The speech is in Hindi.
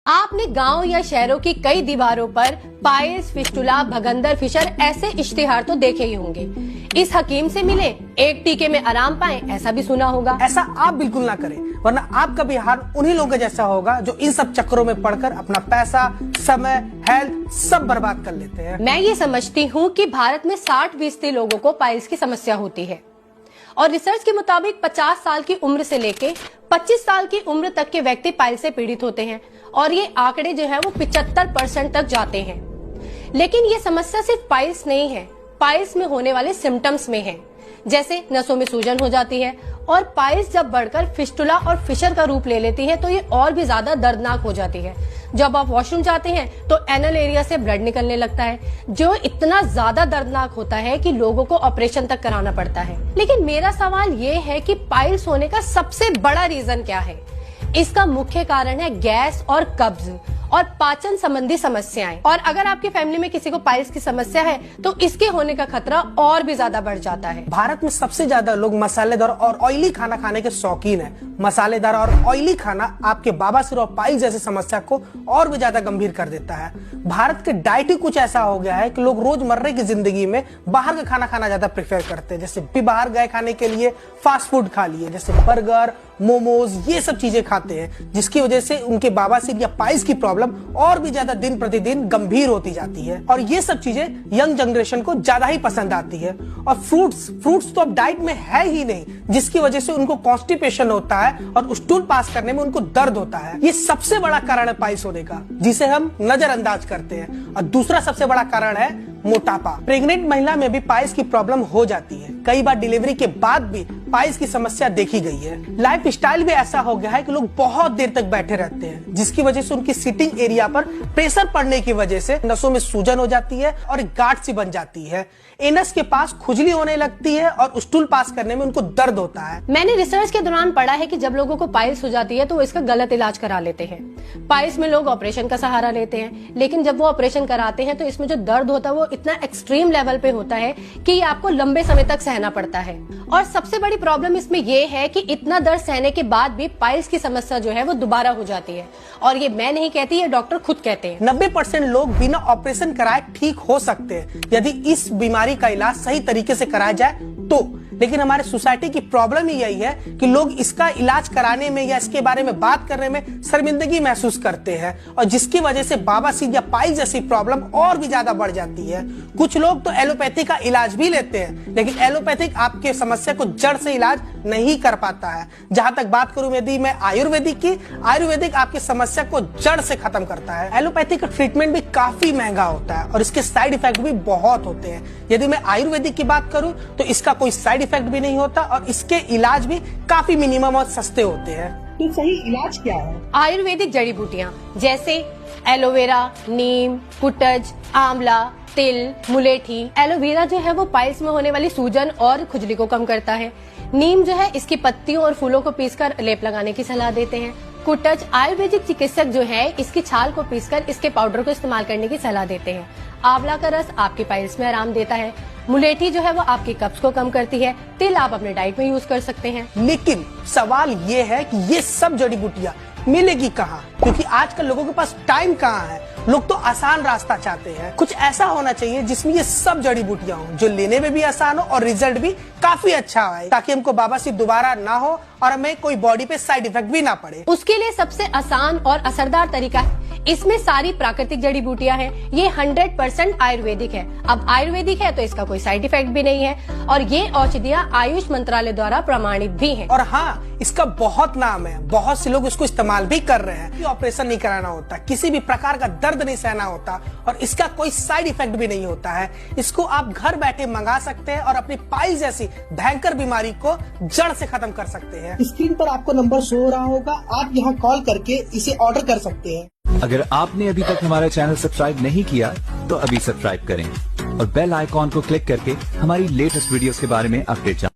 आपने गांव या शहरों की कई दीवारों पर पाइल्स, फिस्टुला, भगंदर, फिशर ऐसे इश्तिहार तो देखे ही होंगे। इस हकीम से मिले, एक टीके में आराम पाएं, ऐसा भी सुना होगा। ऐसा आप बिल्कुल ना करें, वरना आपका भी हाल उन्हीं लोगों जैसा होगा जो इन सब चक्करों में पड़कर अपना पैसा, समय, हेल्थ सब बर्बाद कर लेते हैं। मैं ये समझती हूँ कि भारत में 60% लोगों को पाइल्स की समस्या होती है और रिसर्च के मुताबिक 50 साल की उम्र से लेके 25 साल की उम्र तक के व्यक्ति पाइल्स से पीड़ित होते हैं और ये आंकड़े जो है वो 75% तक जाते हैं। लेकिन ये समस्या सिर्फ पाइल्स नहीं है, पाइल्स में होने वाले सिम्टम्स में है, जैसे नसों में सूजन हो जाती है और पाइल्स जब बढ़कर फिस्टुला और फिशर का रूप ले लेती है तो ये और भी ज्यादा दर्दनाक हो जाती है। जब आप वॉशरूम जाते हैं तो एनल एरिया से ब्लड निकलने लगता है, जो इतना ज्यादा दर्दनाक होता है कि लोगों को ऑपरेशन तक कराना पड़ता है। लेकिन मेरा सवाल ये है कि पाइल्स होने का सबसे बड़ा रीजन क्या है? इसका मुख्य कारण है गैस और कब्ज और पाचन संबंधी समस्याएं। और अगर आपकी फैमिली में किसी को पाइल्स की समस्या है तो इसके होने का खतरा और भी ज्यादा बढ़ जाता है। भारत में सबसे ज्यादा लोग मसालेदार और ऑयली खाना खाने के शौकीन हैं। मसालेदार और ऑयली खाना आपके बवासीर और पाइल्स जैसी समस्या को और भी ज्यादा गंभीर कर देता है। भारत के डाइट ही कुछ ऐसा हो गया है कि लोग रोजमर्रा की जिंदगी में बाहर का खाना खाना ज्यादा प्रेफर करते हैं। जैसे भी बाहर गए खाने के लिए फास्ट फूड खा लिए, जैसे बर्गर, मोमोज, ये सब चीजें खाते हैं, जिसकी वजह से उनके बवासीर या पाइल्स की प्रॉब्लम और भी ज्यादा दिन प्रतिदिन गंभीर होती जाती है। और ये सब चीजें यंग जनरेशन को ज्यादा ही पसंद आती है। और फ्रूट्स तो अब डाइट में है ही नहीं, जिसकी वजह से उनको कॉन्स्टिपेशन होता है और स्टूल पास करने में उनको दर्द होता है। ये सबसे बड़ा कारण है पाइल्स होने का, जिसे हम नजरअंदाज करते हैं। और दूसरा सबसे बड़ा कारण है मोटापा। प्रेग्नेंट महिला में भी पाइल्स की प्रॉब्लम हो जाती है। कई बार डिलीवरी के बाद भी पाइल्स की समस्या देखी गई है। लाइफ स्टाइल भी ऐसा हो गया है कि लोग बहुत देर तक बैठे रहते हैं, जिसकी वजह से उनकी सिटिंग एरिया पर प्रेशर पड़ने की वजह से नसों में सूजन हो जाती है और गांठ सी बन जाती है। एनस के पास खुजली होने लगती है और स्टूल पास करने में उनको दर्द होता है। मैंने रिसर्च के दौरान पढ़ा है कि जब लोगों को पाइल्स हो जाती है तो इसका गलत इलाज करा लेते हैं। पाइल्स में लोग ऑपरेशन का सहारा लेते हैं, लेकिन जब वो ऑपरेशन कराते हैं तो इसमें जो दर्द होता है वो इतना एक्सट्रीम लेवल पे होता है कि आपको लंबे समय तक सहना पड़ता है। और सबसे बड़ी प्रॉब्लम इसमें ये है कि इतना दर्द सहने के बाद भी पाइल्स की समस्या जो है वो दोबारा हो जाती है। और ये मैं नहीं कहती, ये डॉक्टर खुद कहते हैं। 90% लोग बिना ऑपरेशन कराए ठीक हो सकते हैं यदि इस बीमारी का इलाज सही तरीके से कराया जाए तो। लेकिन हमारे सोसाइटी की प्रॉब्लम ही यही है कि लोग इसका इलाज कराने में या इसके बारे में बात करने में शर्मिंदगी महसूस करते हैं, और जिसकी वजह से बवासीर या पाइल्स जैसी प्रॉब्लम और भी ज्यादा बढ़ जाती है। कुछ लोग तो एलोपैथी का इलाज भी लेते हैं, लेकिन एलोपैथिक आपके समस्या को जड़ से इलाज नहीं कर पाता है। जहां तक बात करूं यदि मैं आयुर्वेदिक की, आयुर्वेदिक आपकी समस्या को जड़ से खत्म करता है। एलोपैथिक का ट्रीटमेंट भी काफी महंगा होता है और इसके साइड इफेक्ट भी बहुत होते हैं। यदि मैं आयुर्वेदिक की बात करूं तो इसका कोई साइड इफेक्ट भी नहीं होता और इसके इलाज भी काफी मिनिमम और सस्ते होते हैं। तो सही इलाज क्या है? आयुर्वेदिक जड़ी बूटियाँ जैसे एलोवेरा, नीम, कुटज, आंवला, तिल, मुलेठी। एलोवेरा जो है वो पाइल्स में होने वाली सूजन और खुजली को कम करता है। नीम जो है इसकी पत्तियों और फूलों को पीसकर लेप लगाने की सलाह देते हैं। कुटज आयुर्वेदिक चिकित्सक जो है इसकी छाल को पीसकर इसके पाउडर को इस्तेमाल करने की सलाह देते हैं। आंवला का रस आपकी पाइल्स में आराम देता है। मुलेठी जो है वो आपकी कब्ज को कम करती है। तिल आप अपने डाइट में यूज कर सकते हैं। लेकिन सवाल ये है कि ये सब जड़ी बूटियां मिलेगी कहाँ? क्योंकि आजकल लोगों के पास टाइम कहाँ है। लोग तो आसान रास्ता चाहते हैं। कुछ ऐसा होना चाहिए जिसमें ये सब जड़ी बूटियां हो, जो लेने में भी आसान हो और रिजल्ट भी काफी अच्छा आए, ताकि हमको बवासीर दोबारा ना हो और हमें कोई बॉडी पे साइड इफेक्ट भी ना पड़े। उसके लिए सबसे आसान और असरदार तरीका है, इसमें सारी प्राकृतिक जड़ी बूटियां हैं। ये 100% आयुर्वेदिक है। अब आयुर्वेदिक है तो इसका कोई साइड इफेक्ट भी नहीं है और ये औषधियां आयुष मंत्रालय द्वारा प्रमाणित भी हैं। और हाँ, इसका बहुत नाम है, बहुत से लोग इसको इस्तेमाल भी कर रहे हैं। ऑपरेशन नहीं कराना होता, किसी भी प्रकार का दर्द नहीं सहना होता और इसका कोई साइड इफेक्ट भी नहीं होता है। इसको आप घर बैठे मंगा सकते हैं और अपनी पाइल्स जैसी भयंकर बीमारी को जड़ से खत्म कर सकते हैं। स्क्रीन पर आपको नंबर शो हो रहा होगा, आप यहाँ कॉल करके इसे ऑर्डर कर सकते हैं। अगर आपने अभी तक हमारा चैनल सब्सक्राइब नहीं किया तो अभी सब्सक्राइब करें और बेल आइकॉन को क्लिक करके हमारी लेटेस्ट वीडियोस के बारे में अपडेट जानें।